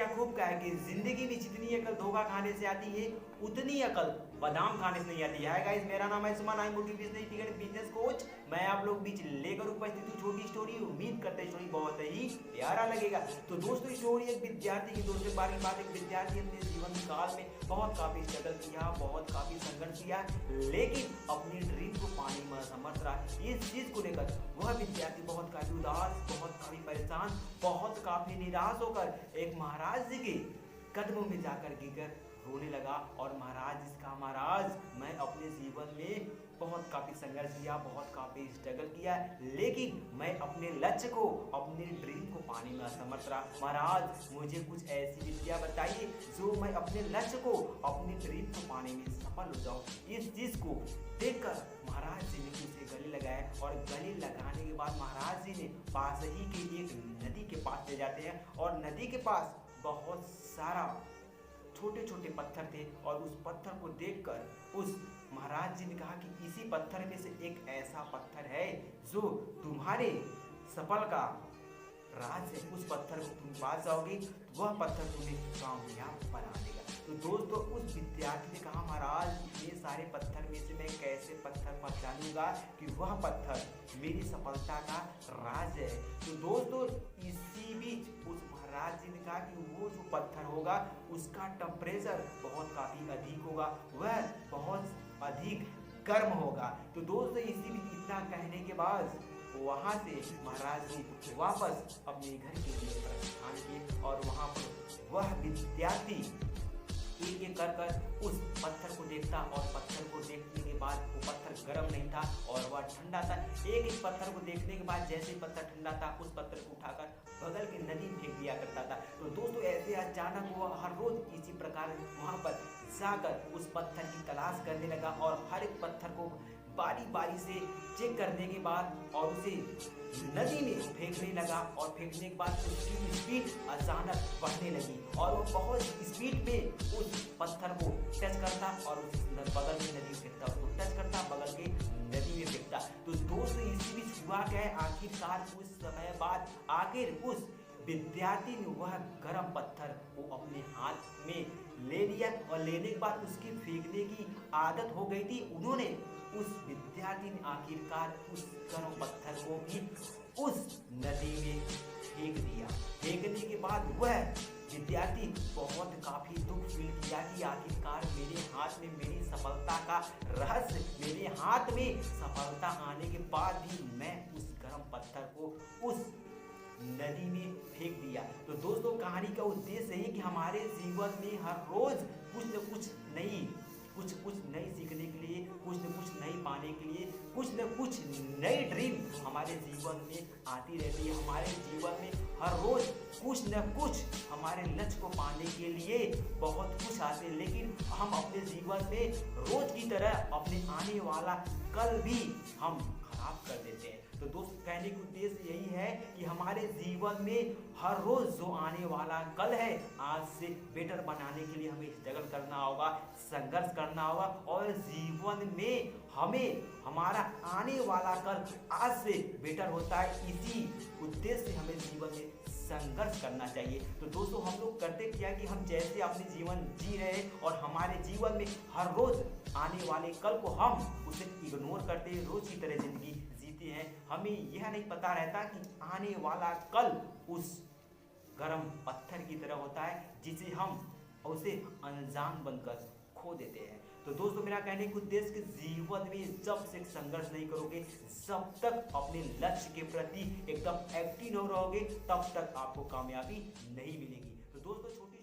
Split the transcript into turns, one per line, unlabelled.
क्या खूब कहा है कि जिंदगी में जितनी अकल धोखा खाने से आती है उतनी अकल बादाम खाने से नहीं आती है। गाइस, मेरा नाम है सुमन, आई मोटिवेशनल बिजनेस कोच। मैं आप लोग बीच लेकर उपस्थित हूँ छोटी स्टोरी। उम्मीद करते हैं स्टोरी बहुत ही प्यारा लगेगा। तो दोस्तों, स्टोरी एक विद्यार्थी की दोस्तों बार की बात, एक विद्यार्थी अपने जीवन काल में बहुत काफी स्ट्रगल किया, बहुत काफी संघर्ष किया, लेकिन अपनी ड्रीम को पाने में असमर्थ रहा। इस चीज को लेकर वह विद्यार्थी बहुत काफी उदास, बहुत काफी परेशान, बहुत काफी निराश होकर एक महाराज जी के कदमों में जाकर गिरकर रोने लगा। और महाराज इसका महाराज, मैं अपने जीवन में बहुत काफी संघर्ष किया, बहुत काफी स्ट्रगल किया, लेकिन मैं अपने लक्ष्य को, अपने ड्रीम को पाने में असमर्थ रहा। महाराज, मुझे कुछ ऐसी विद्या बताइए जो मैं अपने लक्ष्य को, अपने ड्रीम को पाने में सफल हो जाऊं। इस चीज को देखकर महाराज जी ने उसे गले लगाया, और गले लगाने के बाद महाराज जी ने पास ही के एक नदी के पास ले जाते हैं, और नदी के पास बहुत सारा छोटे छोटे पत्थर थे, और उस पत्थर को देखकर उस महाराज जी ने कहा कि इसी पत्थर में से एक ऐसा पत्थर है जो तुम्हारे सफल का राज है। उस पत्थर को तुम पास जाओगे तो वह पत्थर तुम्हें कामयाब बना देगा। तो दोस्तों, उस विद्यार्थी ने कहा, महाराज, ये सारे पत्थर में से मैं कैसे पत्थर पहचानूंगा कि वह पत्थर मेरी सफलता का राज है। तो दोस्तों, इसी बीच उस महाराज जी ने कहा कि वो जो पत्थर होगा उसका टेम्परेचर बहुत काफी अधिक होगा, वह बहुत अधिक गर्म होगा। तो दोस्तों, इसी बीच इतना कहने के बाद वहां से महाराज जी वापस अपने घर के लिए प्रस्थान किए, और वहां पर वह विद्यार्थी एक एक कर उस पत्थर को देखता, और पत्थर को देखने के बाद वो पत्थर गर्म नहीं था और वह ठंडा था। एक एक पत्थर को देखने के बाद जैसे ही पत्थर ठंडा था, उस पत्थर को उठाकर बगल के नदी में फेंक दिया करता था। तो दोस्तों, ऐसे अचानक वो हर रोज इसी प्रकार वहां पर जाकर उस पत्थर की तलाश करने लगा, और हर एक पत्थर को बारी बारी से चेक करने के बाद और उसे नदी में फेंकने लगा, और फेंकने के बाद उसकी स्पीड अचानक बढ़ने लगी, और वो बहुत स्पीड में उस पत्थर को टच करता और उस बगल में नदी फेंकता, उसको टच करता, बगल के नदी में फेंकता। तो दोस्तों, इसी बीच हुआ क्या है, आखिरकार कुछ समय बाद आखिर उस विद्यार्थी ने वह गर्म पत्थर को अपने हाथ में ले लिया, और लेने के बाद उसकी फेंकने की आदत हो गई थी। उन्होंने उस विद्यार्थी ने आखिरकार उस गर्म पत्थर को भी उस नदी में फेंक दिया। फेंकने के बाद वह विद्यार्थी बहुत काफी दुख फील किया कि आखिरकार मेरे हाथ में मेरी सफलता का रहस्य, मेरे हाथ में सफलता आने के बाद भी मैं उस गर्म पत्थर को उस नदी में फेंक दिया। तो दोस्तों, कहानी का उद्देश्य है कि हमारे जीवन में हर रोज कुछ न कुछ नई सीखने के लिए, कुछ न कुछ नई पाने के लिए, कुछ न कुछ नई ड्रीम हमारे जीवन में आती रहती है। हमारे जीवन में हर रोज कुछ न कुछ हमारे लक्ष्य को पाने के लिए बहुत कुछ आते हैं, लेकिन हम अपने जीवन में रोज की तरह अपने आने वाला कल भी हम खराब कर देते हैं। तो दोस्त, कहने का उद्देश्य यही है कि हमारे जीवन में हर रोज जो आने वाला कल है, आज से बेटर बनाने के लिए हमें स्ट्रगल करना होगा, संघर्ष करना होगा, और जीवन में हमें हमारा आने वाला कल आज से बेटर होता है। इसी उद्देश्य से हमें जीवन में संघर्ष करना चाहिए। तो दोस्तों, हम लोग करते क्या कि हम जैसे अपने जीवन जी रहे हैं, और हमारे जीवन में हर रोज आने वाले कल को हम उसे इग्नोर करते हैं, रोज की तरह जिंदगी जीते हैं। हमें यह नहीं पता रहता कि आने वाला कल उस गर्म पत्थर की तरह होता है, जिसे हम उसे अनजान बनकर खो देते हैं। तो दोस्तों, मेरा कहने का उद्देश्य कि जीवन में जब से संघर्ष नहीं करोगे, जब तक अपने लक्ष्य के प्रति एकदम एक्टिव नहीं रहोगे, तब तक आपको कामयाबी नहीं मिलेगी। तो दोस्तों, छोटी